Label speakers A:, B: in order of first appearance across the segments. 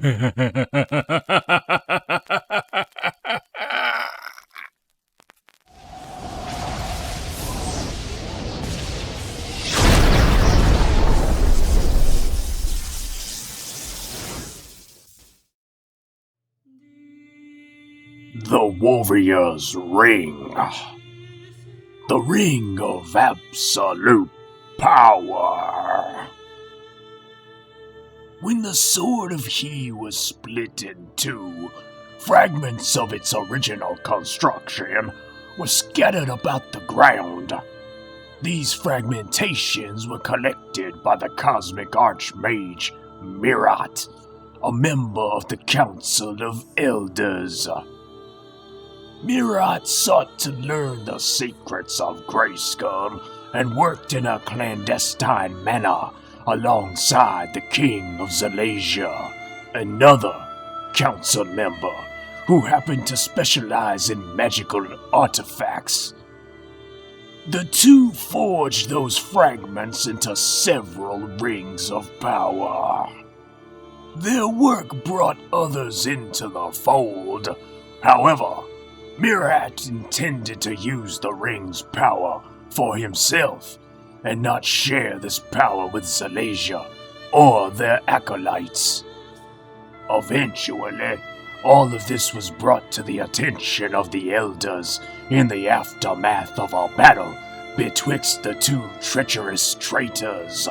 A: The Warrior's Ring. The Ring of Absolute Power. When the Sword of He was split in two, fragments of its original construction were scattered about the ground. These fragmentations were collected by the Cosmic Archmage Mirat, a member of the Council of Elders. Mirat sought to learn the secrets of Grayskull and worked in a clandestine manner alongside the King of Zalasia, another council member who happened to specialize in magical artifacts. The two forged those fragments into several rings of power. Their work brought others into the fold. However, Mirat intended to use the ring's power for himself and not share this power with Zalasia or their acolytes. Eventually, all of this was brought to the attention of the elders in the aftermath of a battle betwixt the two treacherous traitors.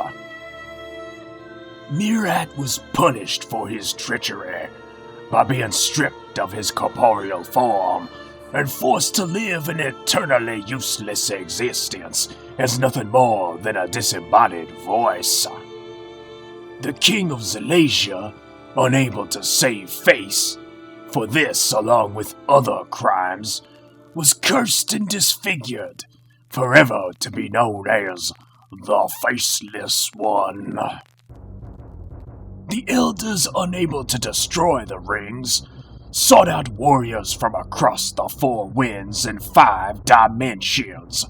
A: Mirat was punished for his treachery by being stripped of his corporeal form and forced to live an eternally useless existence as nothing more than a disembodied voice. The King of Zalasia, unable to save face for this along with other crimes, was cursed and disfigured, forever to be known as the Faceless One. The elders, unable to destroy the rings, sought out warriors from across the four winds and 5 dimensions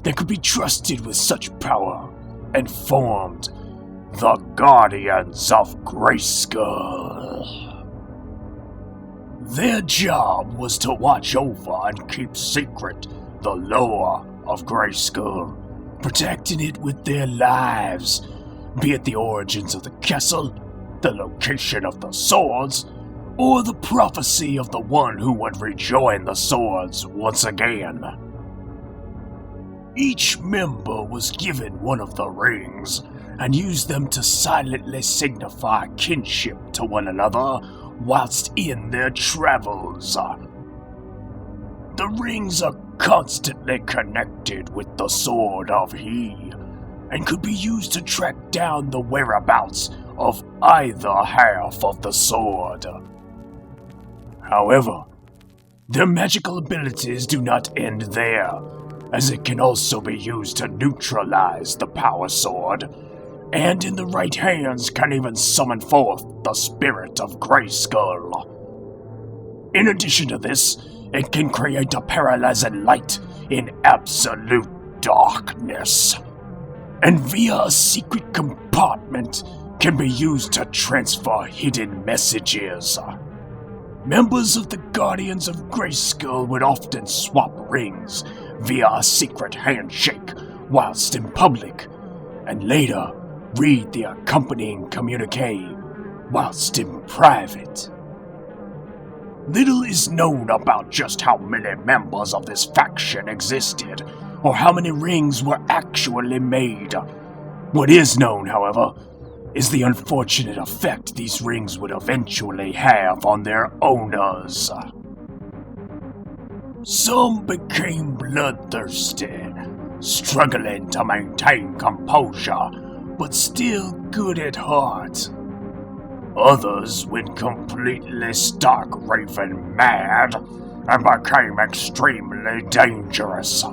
A: that could be trusted with such power, and formed the Guardians of Grayskull. Their job was to watch over and keep secret the lore of Grayskull, protecting it with their lives, be it the origins of the castle, the location of the swords, or the prophecy of the one who would rejoin the swords once again. Each member was given one of the rings and used them to silently signify kinship to one another whilst in their travels. The rings are constantly connected with the Sword of He and could be used to track down the whereabouts of either half of the sword. However, their magical abilities do not end there, as it can also be used to neutralize the power sword, and in the right hands can even summon forth the spirit of Grayskull. In addition to this, it can create a paralyzing light in absolute darkness, and via a secret compartment can be used to transfer hidden messages. Members of the Guardians of Grayskull would often swap rings via a secret handshake whilst in public, and later read the accompanying communique whilst in private. Little is known about just how many members of this faction existed, or how many rings were actually made. What is known, however, is the unfortunate effect these rings would eventually have on their owners. Some became bloodthirsty, struggling to maintain composure, but still good at heart. Others went completely stark raving mad and became extremely dangerous,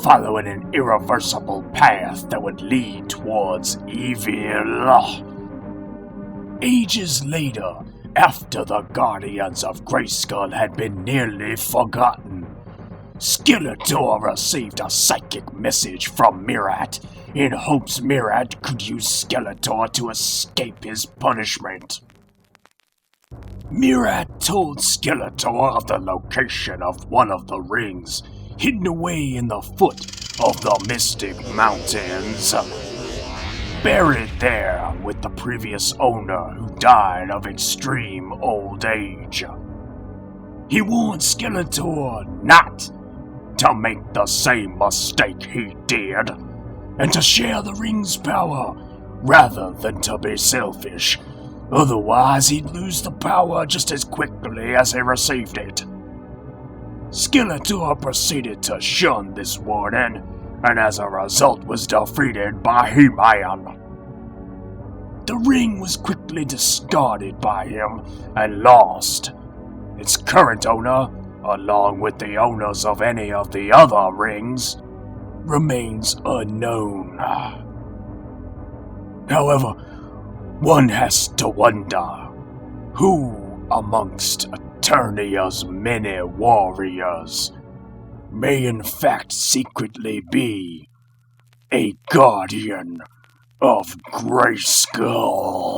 A: following an irreversible path that would lead towards evil. Ages later, after the Guardians of Grayskull had been nearly forgotten, Skeletor received a psychic message from Mirat in hopes Mirat could use Skeletor to escape his punishment. Mirat told Skeletor of the location of one of the rings, hidden away in the foot of the Mystic Mountains. Buried there with the previous owner who died of extreme old age. He warned Skeletor not to make the same mistake he did, and to share the ring's power rather than to be selfish. Otherwise, he'd lose the power just as quickly as he received it. Skeletor proceeded to shun this warning, and as a result was defeated by He-Man. The ring was quickly discarded by him and lost. Its current owner, along with the owners of any of the other rings, remains unknown. However, one has to wonder who amongst Eternia's many warriors may in fact secretly be a guardian of Grayskull.